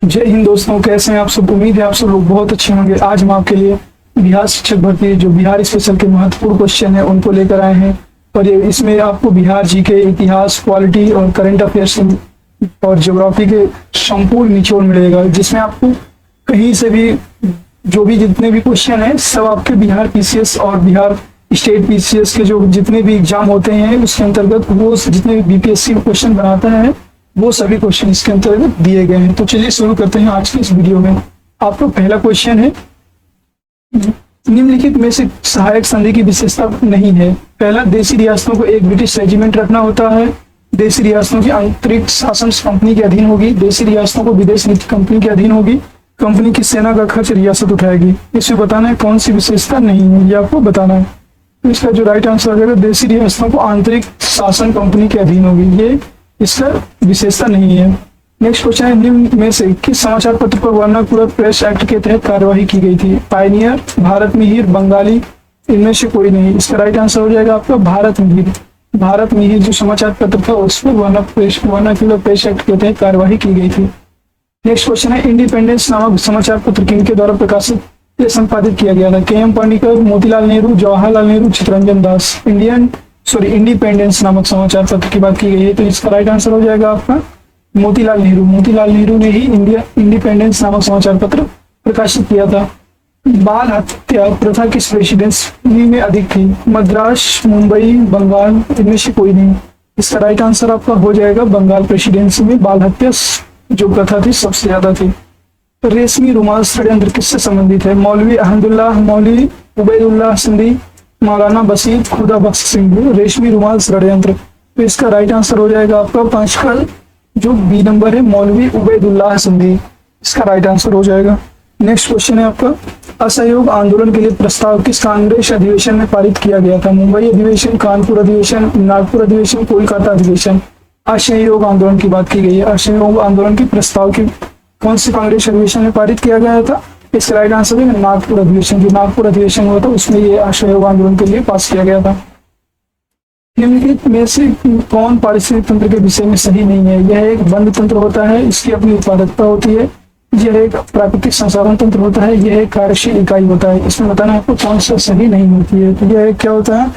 जय हिंद दोस्तों, कैसे हैं आप सब। उम्मीद है आप सब लोग बहुत अच्छे होंगे। आज हम आपके लिए बिहार शिक्षक भर्ती जो बिहार स्पेशल के महत्वपूर्ण क्वेश्चन है उनको लेकर आए हैं। और ये इसमें आपको बिहार जी के इतिहास, पॉलिटी और करंट अफेयर्स और ज्योग्राफी के संपूर्ण निचोड़ मिलेगा, जिसमें आपको कहीं से भी जो भी जितने भी क्वेश्चन है सब आपके बिहार पीसीएस और बिहार स्टेट पीसीएस के जो जितने भी एग्जाम होते हैं उसके अंतर्गत वो जितने भी बीपीएससी क्वेश्चन बनाता है वो सभी क्वेश्चन इसके अंतर्गत दिए गए हैं। तो चलिए शुरू करते हैं आज की इस वीडियो में। आपका पहला क्वेश्चन है, निम्नलिखित में से सहायक संधि की विशेषता नहीं है। पहला, देशी रियासतों को एक ब्रिटिश रेजिमेंट रखना होता है। देशी रियासतों की आंतरिक शासन कंपनी के अधीन होगी। देशी रियासतों को विदेश नीति कंपनी के अधीन होगी। कंपनी की सेना का खर्च रियासत उठाएगी। इसे बताना है कौन सी विशेषता नहीं है, ये आपको बताना है। तो इसका जो राइट आंसर हो जाएगा, देशी रियासतों को आंतरिक शासन कंपनी के अधीन होगी, ये इसका विशेषता नहीं है। नेक्स्ट क्वेश्चन है, निम्न में से किस समाचार पत्र पर वर्नाकुलर प्रेस एक्ट के तहत कार्यवाही की गई थी। पायनियर, भारत मिहिर, बंगाली, इनमें से कोई नहीं। इसका राइट आंसर हो जाएगा आपका भारत मिहिर। भारत मिहिर जो समाचार पत्र था उस पर वर्नाकुलर प्रेस एक्ट के तहत कार्यवाही की गई थी। नेक्स्ट क्वेश्चन है, इंडिपेंडेंस नामक समाचार पत्र किनके द्वारा प्रकाशित या संपादित किया गया था। के.एम. पानिकर, मोतीलाल नेहरू, जवाहरलाल नेहरू, चित्तरंजन दास। इंडिपेंडेंस नामक समाचार पत्र की बात की गई है, तो इसका राइट आंसर हो जाएगा आपका मोतीलाल नेहरू। मोतीलाल नेहरू ने ही इंडिपेंडेंस नामक समाचार पत्र प्रकाशित किया था। बाल हत्या प्रथा किस प्रेसिडेंसी में अधिक थी। मद्रास, मुंबई, बंगाल, इनमें से कोई नहीं। इसका राइट आंसर आपका हो जाएगा बंगाल प्रेसिडेंसी में बाल हत्या जो प्रथा थी सबसे ज्यादा थी। रेशमी रुमाल षड्यंत्र किससे संबंधित है। मौलवी अहमदुल्लाह, मौलवी उबैदुल्लाह सिंधी, मौलाना बशीर, खुदा बख्श सिंह। रेशमी रुमाल षड्यंत्र, तो इसका राइट आंसर हो जाएगा आपका 5 का जो बी नंबर है, मौलवी उबैदुल्लाह सिंधी, इसका राइट आंसर हो जाएगा। नेक्स्ट क्वेश्चन है आपका, असहयोग आंदोलन के लिए प्रस्ताव किस कांग्रेस अधिवेशन में पारित किया गया था। मुंबई अधिवेशन, कानपुर अधिवेशन, नागपुर अधिवेशन, कोलकाता अधिवेशन। असहयोग आंदोलन की बात की गई है। असहयोग आंदोलन के प्रस्ताव की कौन से कांग्रेस अधिवेशन में पारित किया गया था। इसका राइट आंसर है नागपुर अधिवेशन। जो नागपुर अधिवेशन हुआ था उसमें ये असहयोग आंदोलन के लिए पास किया गया था। निम्नलिखित में से कौन पारिस्थितिक तंत्र के विषय में सही नहीं है। यह एक बंद तंत्र होता है, इसकी अपनी उत्पादकता होती है। यह एक प्राकृतिक संसाधन तंत्र होता है। यह एक कार्यशील इकाई होता है। इसमें बताना आपको कौन सा सही नहीं होती है। तो यह क्या होता है,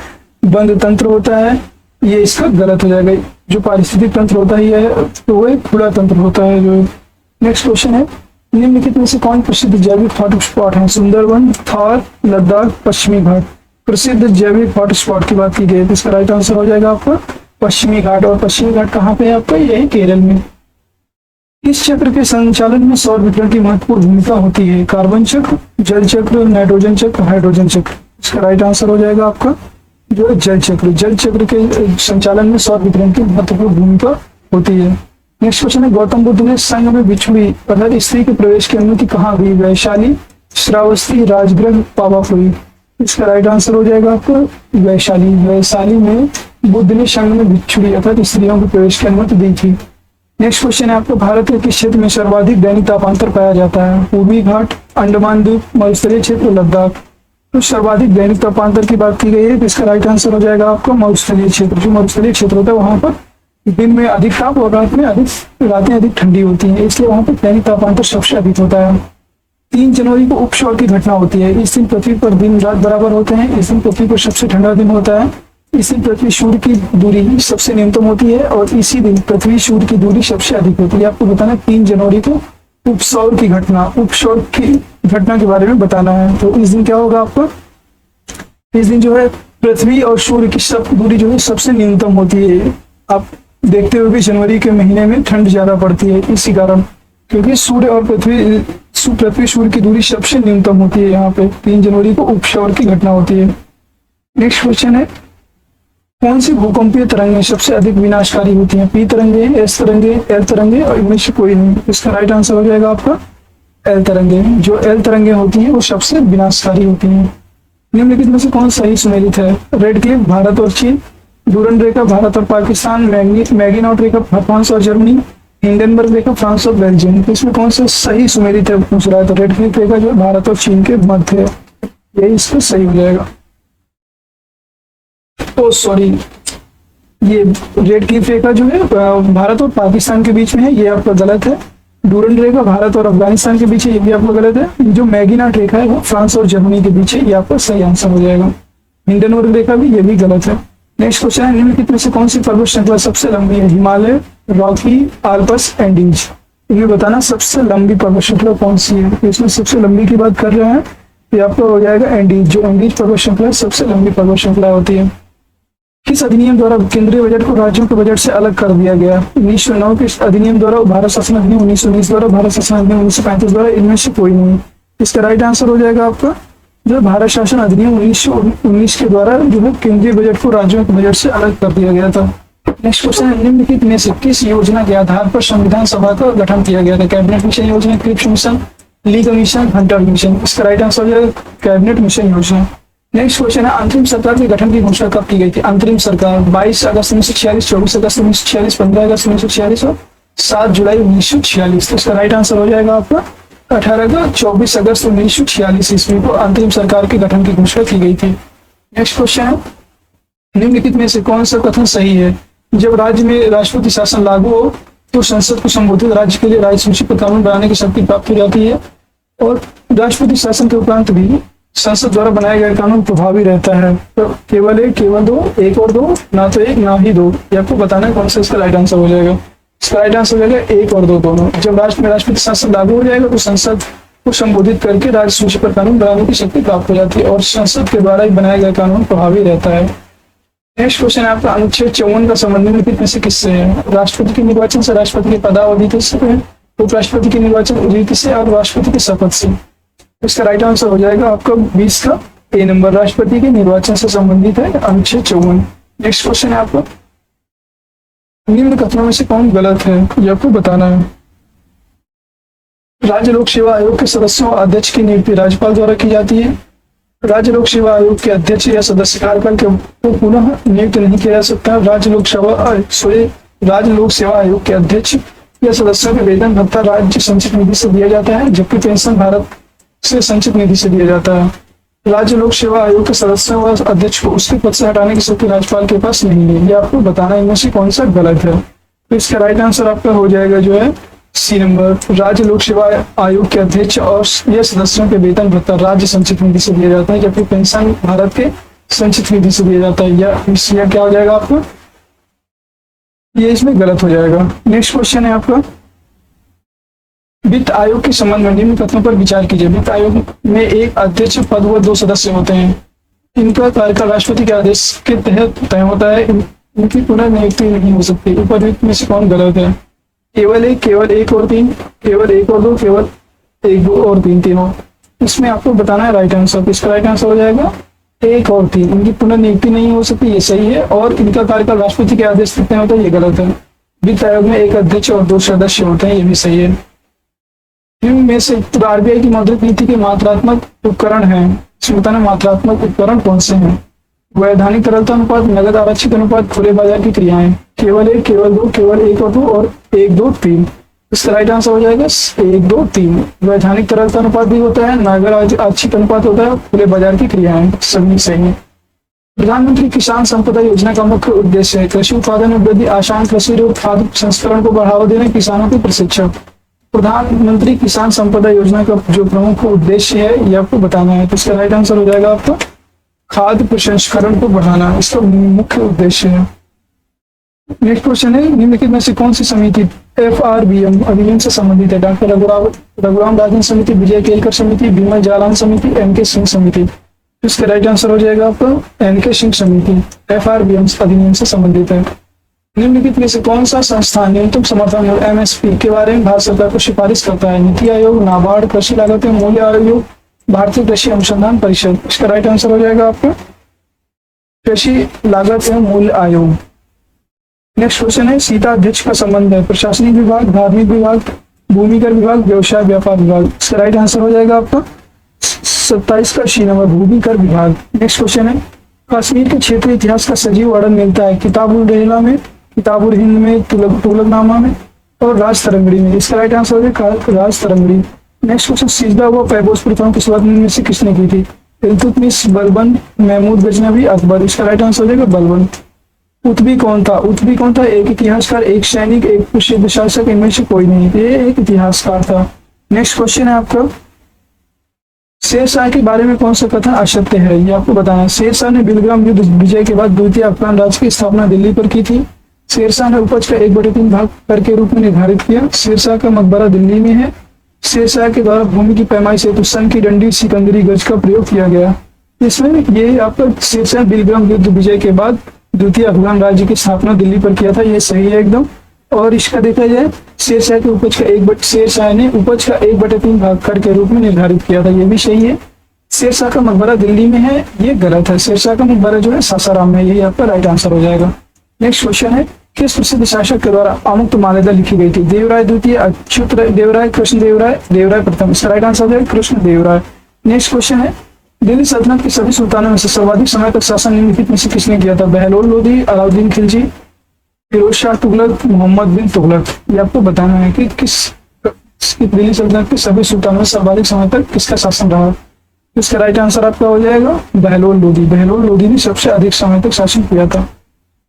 बंद तंत्र होता है, ये इसका गलत हो जाएगा। जो पारिस्थितिक तंत्र होता है यह तो वो एक खुला तंत्र होता है। जो नेक्स्ट क्वेश्चन है, निम्नलिखित में से कौन प्रसिद्ध जैविक हॉटस्पॉट है। सुंदरवन, थॉर, लद्दाख, पश्चिमी घाट। प्रसिद्ध जैविक हॉटस्पॉट की बात की गई है तो इसका राइट आंसर हो जाएगा आपका पश्चिमी घाट। और पश्चिमी घाट कहाँ पे है आपका, यह है केरल में। इस चक्र के संचालन में सौर विकिरण की महत्वपूर्ण भूमिका होती है। कार्बन चक्र, जल चक्र, नाइट्रोजन चक्र, हाइड्रोजन चक्र। इसका राइट आंसर हो जाएगा आपका जो है जल चक्र। जल चक्र के संचालन में सौर विकिरण की महत्वपूर्ण भूमिका होती है। नेक्स्ट क्वेश्चन है, गौतम बुद्ध ने संघ में बिछुड़ी अर्थात स्त्री के प्रवेश की अनुमति कहाँ हुई। वैशाली, श्रावस्ती, राजगृह, पावापुरी। इसका राइट आंसर हो जाएगा आपको वैशाली। वैशाली में बुद्ध ने संघ में बिछुड़ी अर्थात स्त्रियों के प्रवेश की अनुमति दी थी। नेक्स्ट क्वेश्चन है आपको, भारत के किस क्षेत्र में सर्वाधिक दैनिक तापांतर पाया जाता है। पूर्वी घाट, अंडमान द्वीप, मरुस्थलीय क्षेत्र, लद्दाख। तो सर्वाधिक दैनिक तापांतर की बात की गई है तो इसका राइट आंसर हो जाएगा आपका मरुस्थलीय क्षेत्र। जो मरुस्थलीय क्षेत्र होता है वहां पर दिन में अधिक ताप और रातें अधिक ठंडी होती हैं, इसलिए वहां पर दैनिक तापांतर सबसे अधिक होता है। 3 जनवरी को उपक्षौर की घटना होती है। इस दिन पृथ्वी पर दिन रात बराबर होते हैं। इस दिन पृथ्वी पर सबसे ठंडा दिन होता है। इस दिन पृथ्वी सूर्य की दूरी सबसे न्यूनतम होती है और इसी दिन पृथ्वी सूर्य की दूरी सबसे अधिक होती है। आपको बताना 3 जनवरी को उपक्षौर की घटना के बारे में बताना है। तो इस दिन क्या होगा आपका, इस दिन जो है पृथ्वी और सूर्य की दूरी जो है सबसे न्यूनतम होती है। आप देखते हुए भी जनवरी के महीने में ठंड ज्यादा पड़ती है इसी कारण, क्योंकि सूर्य और पृथ्वी सूर्य की दूरी सबसे न्यूनतम होती है। यहाँ पे 3 जनवरी को उपक्षौर की घटना होती है। नेक्स्ट क्वेश्चन है, कौन सी भूकंपीय तरंगें सबसे अधिक विनाशकारी होती हैं। पी तरंगे, एस तरंगे, एल तरंगे और इनमें से कोई नहीं। इसका राइट आंसर हो जाएगा आपका एल तरंगे। जो एल तरंगे होती हैं वो सबसे विनाशकारी होती हैं। निम्नलिखित में से कौन सही सुमेलित है। रेड क्लिफ, भारत और चीन। डूरन रेखा, भारत और पाकिस्तान। मैगिनॉट रेखा, फ्रांस और जर्मनी। हिंडनबर्ग रेखा, फ्रांस और बेल्जियम। तो इसमें कौन सा सही सुमेलित है पूछ रहा है, तो रेड क्लिफ रेखा जो है भारत और चीन के मध्य है, यही इसका सही हो जाएगा। तो सॉरी, ये रेड क्लिफ रेखा जो है भारत और पाकिस्तान के बीच में है, ये आपका गलत है। डूरंड रेखा भारत और अफगानिस्तान के बीच है, ये भी आपका गलत है। जो मैगिनाट रेखा है वो फ्रांस और जर्मनी के बीच है, ये आपका सही आंसर हो जाएगा। हिंडनबर्ग रेखा भी, ये भी गलत है। नेक्स्ट क्वेश्चन है, निम्नलिखित में से कौन सी पर्वत श्रृंखला सबसे लंबी है? Himalaya, Rocky, Alps, Andes. इन्हें बताना सबसे लंबी पर्वत श्रृंखला कौन सी है। तो इसमें सबसे लंबी की बात कर रहे हैं, ये आपका हो जाएगा एंडीज। जो एंडीज पर्वत श्रृंखला सबसे लंबी पर्वत श्रृंखला होती है। किस अधिनियम द्वारा केंद्रीय बजट को राज्यों के बजट से अलग कर दिया गया? 1909 के अधिनियम द्वारा, भारत शासन अधिनियम 1919 द्वारा, भारत शासन अधिनियम 1935 द्वारा, इनमें से कोई नहीं। इसका राइट आंसर हो जाएगा आपका जो भारत शासन अधिनियम 1919 के द्वारा जो है केंद्रीय बजट को राज्यों के बजट से अलग कर दिया गया था। नेक्स्ट क्वेश्चन है, निम्नलिखित में से किस योजना के आधार पर संविधान सभा का गठन किया गया था? कैबिनेट मिशन योजना, क्रिप्स मिशन, ली कमीशन, हंटर मिशन। इसका राइट आंसर हो जाएगा कैबिनेट मिशन योजना। नेक्स्ट क्वेश्चन है, अंतरिम सरकार के गठन की घोषणा कब की गई थी? अंतरिम सरकार 22 अगस्त 1946, 24 अगस्त 1946, 15 अगस्त 1946 और 7 जुलाई 1946। तो इसका राइट आंसर हो जाएगा आपका 24 अगस्त 1946 ईस्वी को अंतरिम सरकार के गठन की घोषणा की गई थी। नेक्स्ट क्वेश्चन है, निम्नलिखित में से कौन सा कथन सही है? जब राज्य में राष्ट्रपति शासन लागू हो तो संसद को संबोधित राज्य के लिए राज्य सूची पर कानून बनाने की शक्ति प्राप्त हो जाती है, और राष्ट्रपति शासन के उपरांत भी संसद द्वारा बनाया गया कानून प्रभावी रहता है। तो केवल एक, केवल दो, एक और दो, ना तो एक ना ही दो। ये आपको बताना है कौन सा इसका राइट आंसर हो जाएगा। इसका राइट आंसर हो जाएगा एक और दो दोनों। जब राष्ट्र में राष्ट्रपति शासन लागू हो जाएगा तो संसद को संबोधित करके राज्य सूची पर कानून बनाने की शक्ति प्राप्त हो जाती है, और संसद के द्वारा ही बनाया गया कानून प्रभावी रहता है। नेक्स्ट क्वेश्चन है आपका, अनुच्छेद 54 का संबंध निम्नलिखित में से किससे है? राष्ट्रपति के निर्वाचन से, राष्ट्रपति के पदावधि से, उपराष्ट्रपति के निर्वाचन रीति से और राष्ट्रपति के शपथ से। इसका राइट आंसर हो जाएगा आपका 20 का ए नंबर, राष्ट्रपति के निर्वाचन से संबंधित है अनुच्छेद 54। नेक्स्ट क्वेश्चन है आपका, निम्न कथनों में से कौन गलत है, ये आपको बताना है। राज्य लोक सेवा आयोग के सदस्यों और अध्यक्ष की नियुक्ति राज्यपाल द्वारा की जाती है। राज्य लोक सेवा आयोग के अध्यक्ष या सदस्य कार्यकाल के पुनः नियुक्त नहीं किया जा सकता। राज्य लोक सेवा आयोग के अध्यक्ष या सदस्यों के वेतन भत्ता राज्य संचित निधि से दिया जाता है, जबकि पेंशन भारत से संचित निधि से दिया जाता है। राज्य लोक सेवा आयोग के सदस्यों व अध्यक्ष को उसके पद से हटाने की शक्ति राज्यपाल के पास नहीं है। ये आपको बताना है इनमें से कौन सा गलत है। तो इसका राइट आंसर आपका हो जाएगा जो है सी नंबर। राज्य लोक सेवा आयोग के अध्यक्ष और यह सदस्यों के वेतन भत्ता राज्य संचित निधि से दिया जाता है, जबकि पेंशन भारत के संचित निधि से दिया जाता है। या क्या हो जाएगा आपका, ये इसमें गलत हो जाएगा। नेक्स्ट क्वेश्चन है आपका, वित्त आयोग के संबंध में निम्न कथनों पर विचार कीजिए। वित्त आयोग में एक अध्यक्ष पद व 2 सदस्य होते हैं। इनका कार्यकाल राष्ट्रपति के आदेश के तहत तय होता है। इनकी पुनर्नियुक्ति नहीं हो सकती। उपयुक्त में से कौन गलत है? केवल एक, केवल 1 और 3, केवल 1 और 2, केवल 1, 2 और 3 तीनों। इसमें आपको बताना है राइट आंसर। इसका राइट आंसर हो जाएगा 1 और 3। इनकी पुनर्नियुक्ति नहीं हो सकती, ये सही है। और इनका कार्यकाल राष्ट्रपति के आदेश तय होता है, ये गलत है। वित्त आयोग में एक अध्यक्ष और 2 सदस्य होते हैं, ये भी सही है। इनमें से आरबीआई की मौद्रिक नीति के मात्रात्मक उपकरण हैं। इसमें बताना मात्रात्मक उपकरण कौन से हैं? वैधानिक तरलता अनुपात, नगद आरक्षित अनुपात, खुले बाजार की क्रियाएं। केवल 1, केवल 2, केवल 1 और 2 और 1, 2, 3। इसका राइट आंसर हो जाएगा 1, 2, 3। वैधानिक तरलता अनुपात भी होता है, नगद आरक्षित अनुपात होता है, खुले बाजार की क्रियाएं, सभी सही है। प्रधानमंत्री किसान संपदा योजना का मुख्य उद्देश्य है कृषि उत्पादन में वृद्धि, आसान कृषि ऋण, खाद्य संस्करण को बढ़ावा देना, किसानों को प्रशिक्षण। प्रधानमंत्री किसान संपदा योजना का जो प्रमुख उद्देश्य है ये आपको बताना है। तो इसका राइट आंसर हो जाएगा आपका खाद्य प्रसंस्करण को बढ़ाना, इसका मुख्य उद्देश्य है। नेक्स्ट क्वेश्चन है, निम्नलिखित में से कौन सी समिति FRBM अधिनियम से संबंधित है? डॉक्टर रघुराम राजन समिति, विजय केलकर समिति, विमल जालान समिति, MK सिंह समिति। इसका राइट आंसर हो जाएगा आपका MK सिंह समिति FRBM अधिनियम से संबंधित है। निम्नलिखित में से कौन सा संस्थान न्यूनतम समर्थन मूल्य MSP के बारे में भारत सरकार को सिफारिश करता है? नीति आयोग, नाबार्ड, कृषि लागत मूल्य आयोग, भारतीय कृषि अनुसंधान परिषद। इसका राइट आंसर हो जाएगा आपका कृषि लागत एवं मूल्य आयोग। नेक्स्ट क्वेश्चन है, सीता अध्यक्ष का संबंध है प्रशासनिक विभाग, धार्मिक विभाग, भूमिकर विभाग, व्यवसाय व्यापार विभाग। इसका राइट आंसर हो जाएगा आपका 27 का सी नंबर, भूमिकर विभाग। नेक्स्ट क्वेश्चन है, कश्मीर के क्षेत्रीय इतिहास का सजीव वर्णन मिलता है किताबुल रेहला में, किताबुल हिंद में, तुगलकनामा में और राज तरंगड़ी में। इसका राइट आंसर हो जाएगा राज तरंगड़ी। नेक्स्ट क्वेश्चन, सिजदा व पैबोस प्रथाओं की शुरुआत में से किसने की थी? इल्तुतमिश, बलबन, महमूद गजनवी, अकबर। इसका राइट आंसर हो जाएगा बलबन। उत्बी कौन था? उत्बी कौन था? एक इतिहासकार, एक सैनिक, एक प्रसिद्ध शासक, इनमें से कोई नहीं। ये एक इतिहासकार था। नेक्स्ट क्वेश्चन है आपका, शेरशाह के बारे में कौन सा कथन असत्य है? ये आपको बताना है। शेरशाह ने बिलग्राम युद्ध विजय के बाद द्वितीय अफगान राज्य की स्थापना दिल्ली पर की थी। शेरशाह ने उपज का 1/3 भाग कर के रूप में निर्धारित किया। शेरशाह का मकबरा दिल्ली में है। शेरशाह के द्वारा भूमि की पैमाइश हेतु सन की डंडी, सिकंदरी गज का प्रयोग किया गया। इसमें ये आपका शेरशाह बिलग्राम युद्ध विजय के बाद द्वितीय अफगान राज्य की स्थापना दिल्ली पर किया था। ये सही है एकदम। और इसका देखा जाए, शेरशाह के उपज का शेरशाह ने उपज का 1/3 भाग कर के रूप में निर्धारित किया था। ये भी सही है। शेरशाह का मकबरा दिल्ली में है, ये गलत है। शेरशाह का मकबरा जो है सासाराम में, यही आपका राइट आंसर हो जाएगा। नेक्स्ट क्वेश्चन है, किस प्रसिद्ध शासक के द्वारा आमुक्त माल्यदा लिखी गई थी? देवराय द्वितीय, अच्युत देवराय, कृष्ण देवराय, देवराय प्रथम। इसका राइट आंसर है कृष्ण देवराय। नेक्स्ट क्वेश्चन है, दिल्ली सल्तनत के सभी सुल्तानों में से सर्वाधिक समय तक शासन निम्नलिखित में से किसने किया था? बहलोल लोदी, अलाउद्दीन खिलजी, फिरोज शाह तुगलक, मोहम्मद बिन तुगलक। ये आपको बताना है कि दिल्ली सल्तनत के सभी सुल्तानों में सर्वाधिक समय तक किसका शासन रहा। इसका राइट आंसर आपका हो जाएगा बहलोल लोदी। बहलोल लोदी ने सबसे अधिक समय तक शासन किया था।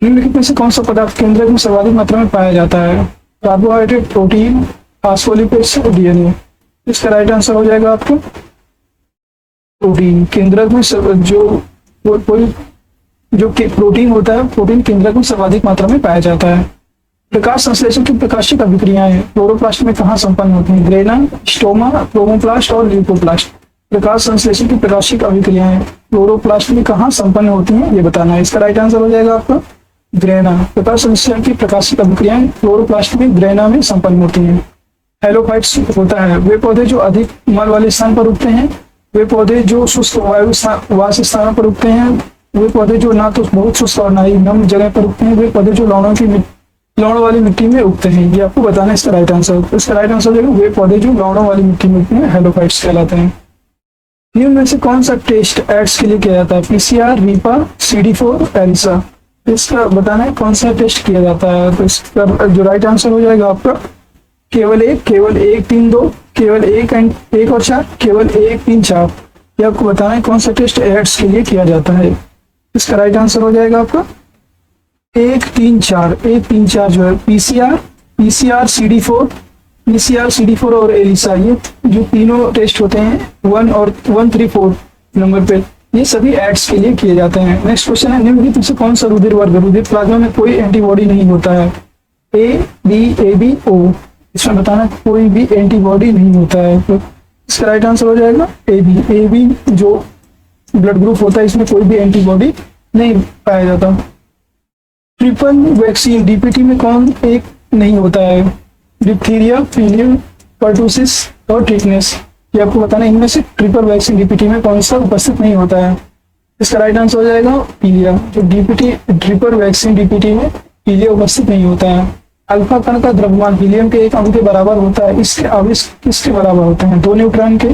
निम्नलिखित में से कौन सा पदार्थ केंद्रक में सर्वाधिक मात्रा में पाया जाता है? कार्बोहाइड्रेट, प्रोटीन, फास्फोलिपिड्स और डीएनए। इसका राइट आंसर हो जाएगा आपको प्रोटीन। केंद्रक में जो प्रोटीन होता है, प्रोटीन केंद्रक में सर्वाधिक मात्रा में पाया जाता है। प्रकाश संश्लेषण की प्रकाशिक अभिक्रियाएं क्लोरोप्लास्ट में कहाँ संपन्न होती हैं? ग्रेना, स्टोमा, क्रोमोप्लास्ट और ल्यूकोप्लास्ट। प्रकाश संश्लेषण की प्रकाशिक अभिक्रियाएं क्लोरोप्लास्ट में कहाँ संपन्न होती हैं, ये बताना है। इसका राइट आंसर हो जाएगा आपका ग्रेना। प्रकाश संश्लेषण की प्रकाशिक अभिक्रियाएं क्लोरोप्लास्ट में, ग्रेना में संपन्न होती हैं। हेलोफाइट्स होता है, वे पौधे जो अधिक मल वाले स्थान पर उगते हैं। वे पौधे जो शुष्क वायु स्थानों पर उगते हैं। वे पौधे जो ना तो बहुत शुष्क और ना ही नम जगह पर उगते हैं। वे पौधे जो लवणों वाली मिट्टी में उगते हैं। ये आपको बताना है इसका राइट आंसर। तो इसका राइट आंसर जो वे पौधे जो लवणों वाली मिट्टी में उगते हैं हेलोफाइट्स कहलाते हैं। निम्न में से कौन सा टेस्ट एड्स के लिए किया जाता है? PCR, RIPA, CD4, ELISA. इसका बताना है कौन सा टेस्ट किया जाता है। तो इसका जो राइट आंसर हो जाएगा आपका केवल 1, 3, 2, केवल 1 और 4, केवल 1, 3, 4। ये आपको बताना है कौन सा टेस्ट एड्स के लिए किया जाता है। इसका राइट आंसर हो जाएगा आपका 1, 3, 4। 1, 3, 4 जो है पीसीआर, CD4 और एलिसा। ये जो तीनों टेस्ट होते हैं 1 और 1, 3, 4 नंबर पे, ये सभी एड्स के लिए किए जाते हैं। नेक्स्ट क्वेश्चन है, निम्नलिखित में से कौन सा रुधिर वर्ग? रुधिर प्लाज्मा में कोई एंटीबॉडी नहीं होता है। A, B, O। इसमें बताना कोई भी एंटीबॉडी नहीं होता है। तो इसका राइट आंसर हो जाएगा ए बी जो ब्लड ग्रुप होता है, इसमें कोई भी एंटीबॉडी नहीं पाया जाता। ट्रिपल वैक्सीन DPT में कौन एक नहीं होता है? डिप्थीरिया, पीलियम, पर्टूसिस और टिटनेस। ये आपको बताना है इनमें से ट्रिपल वैक्सीन DPT में कौन सा उपस्थित नहीं होता है। इसका राइट आंसर हो जाएगा पीलिया। जो ट्रिपल वैक्सीन DPT में पीलिया उपस्थित नहीं होता है। अल्फा कण का द्रव्यमान हीलियम के 1 अणु के बराबर होता है। इसके आवेश किसके बराबर होते हैं? 2 न्यूट्रॉन के,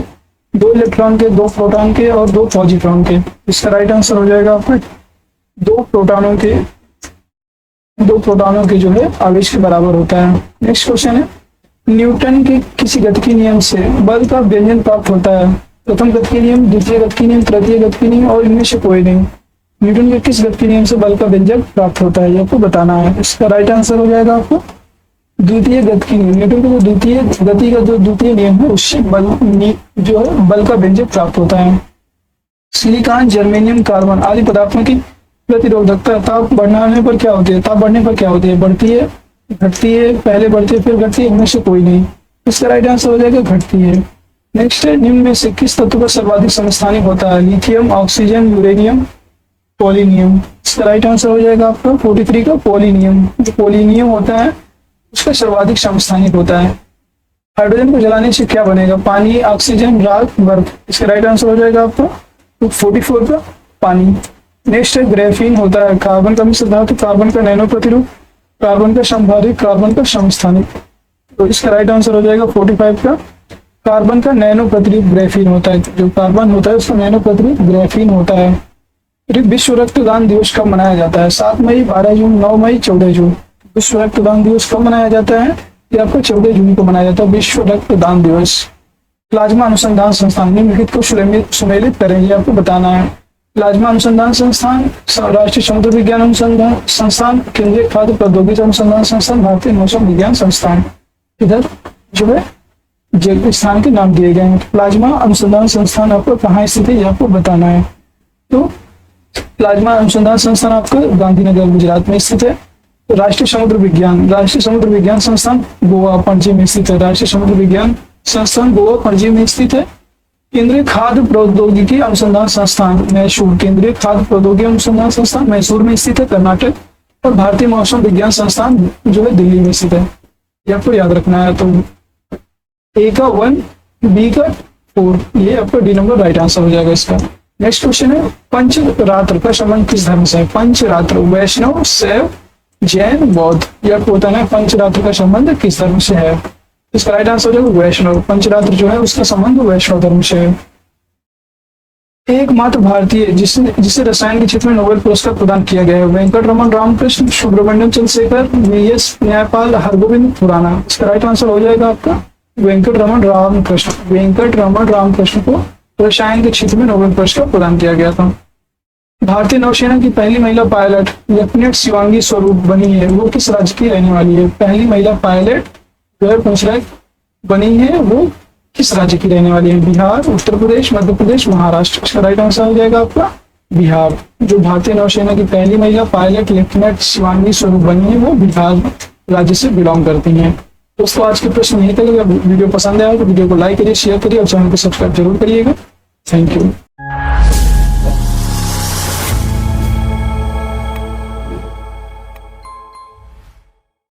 2 इलेक्ट्रॉन के, 2 प्रोटॉन के और 2 पॉजिट्रॉन के। इसका राइट आंसर हो जाएगा आपका 2 प्रोटॉनों के जो है आवेश के बराबर होता है। नेक्स्ट क्वेश्चन है, न्यूटन के किसी गतिकी नियम से बल का व्यंजन प्राप्त होता है? प्रथम गतिकी नियम, द्वितीय गतिकी नियम, तृतीय गतिकी नियम और इनमें से कोई नहीं। न्यूटन के किस गतिकी नियम से बल का व्यंजक प्राप्त होता है, ये आपको बताना है। इसका राइट आंसर हो जाएगा आपको द्वितीय गतिकी नियम। न्यूटन का जो द्वितीय गति का जो द्वितीय नियम है, उससे बल का व्यंजक प्राप्त होता है। सिलिकॉन, जर्मेनियम, कार्बन आदि पदार्थों की प्रतिरोधकता ताप बढ़ने पर क्या होती है? ताप बढ़ने पर क्या होती है? बढ़ती है, घटती है, पहले बढ़ती है फिर घटती है, इनमें से कोई नहीं। इसका राइट आंसर हो जाएगा घटती है। नेक्स्ट है, निम्न में से किस तत्व का सर्वाधिक समस्थानिक होता है? Lithium, oxygen, uranium, polonium. इसका राइट आंसर हो जाएगा आपका 43 का पोलिनियम। जो पोलिनियम होता है उसका सर्वाधिक समस्थानिक होता है। हाइड्रोजन को जलाने से क्या बनेगा? पानी, ऑक्सीजन, राख, बर्फ। इसका राइट आंसर हो जाएगा आपका 44 का पानी। नेक्स्ट है, ग्रेफीन होता है कार्बन का मिश्र धातु, कार्बन का नैनो प्रतिरूप, कार्बन का समभारिक, कार्बन का समस्थानिक। तो इसका राइट आंसर हो जाएगा 45 का कार्बन का नैनो प्रतिरूप ग्रेफीन होता है। जो कार्बन होता है उसका नैनो प्रतिरूप ग्रेफीन होता है। विश्व रक्तदान दिवस कब मनाया जाता है? 7 मई, 12 जून, 9 मई, 14 जून। विश्व रक्तदान दिवस कब मनाया जाता है? ये आपको 14 जून को मनाया जाता है विश्व रक्तदान दिवस। प्लाज्मा अनुसंधान संस्थान निम्नलिखित को सुमेलित करें, ये आपको बताना है। प्लाज्मा अनुसंधान संस्थान, राष्ट्रीय समुद्र विज्ञान अनुसंधान संस्थान, केंद्रीय खाद्य प्रौद्योगिकी अनुसंधान संस्थान, भारतीय मौसम विज्ञान संस्थान। इधर जो है जगह स्थान के नाम दिए गए हैं। प्लाज्मा अनुसंधान संस्थान आपको कहाँ स्थित है ये आपको बताना है। तो प्लाज्मा अनुसंधान संस्थान आपका गांधीनगर गुजरात में स्थित है। राष्ट्रीय समुद्र विज्ञान संस्थान गोवा पणजी में स्थित है। राष्ट्रीय समुद्र विज्ञान संस्थान गोवा पणजी में स्थित है। केंद्रीय खाद्य प्रौद्योगिकी अनुसंधान संस्थान मैसूर, केंद्रीय खाद्य प्रौद्योगिकी अनुसंधान संस्थान मैसूर में स्थित है कर्नाटक। और भारतीय मौसम विज्ञान संस्थान जो है दिल्ली में स्थित है। ये आपको याद रखना है। तो ए का 1, बी का 4, ये आपका डी नंबर राइट आंसर हो जाएगा इसका। नेक्स्ट क्वेश्चन है पंचरात्र का संबंध किस धर्म से है? पंचरात्र वैष्णव, शैव, जैन, बौद्ध। ये आपको बताना है पंचरात्र का संबंध किस धर्म से है। इसका राइट आंसर हो जाएगा वैष्णव। पंचरात्र जो है उसका संबंध वैष्णव धर्म से है। एकमात्र भारतीय जिसे रसायन के क्षेत्र में नोबेल पुरस्कार प्रदान किया गया है? वेंकट रमन रामकृष्ण, सुब्रमण्यम चंद्रशेखर, वी.एस. न्यायपाल, हरगोविंद खुराना। इसका राइट आंसर हो जाएगा आपका वेंकट रमन रामकृष्ण को रसायन के क्षेत्र में नोबेल पुरस्कार प्रदान किया गया था। भारतीय नौसेना की पहली महिला पायलट लेफ्टिनेंट शिवांगी स्वरूप बनी है, वो किस राज्य की रहने वाली है? पहली महिला पायलट जो है पूछ रहा है बनी है, वो किस राज्य की रहने वाली है? बिहार, उत्तर प्रदेश, मध्य प्रदेश, महाराष्ट्र। इसका राइट आंसर हो जाएगा आपका बिहार। जो भारतीय नौसेना की पहली महिला पायलट लेफ्टिनेंट शिवांगी स्वरूप बनी है वो बिहार राज्य से बिलोंग करती हैं। दोस्तों आज के प्रश्न यहीं तक। अगर वीडियो पसंद आया तो वीडियो को लाइक करिए, शेयर करिए और चैनल को सब्सक्राइब जरूर करिएगा। Thank you.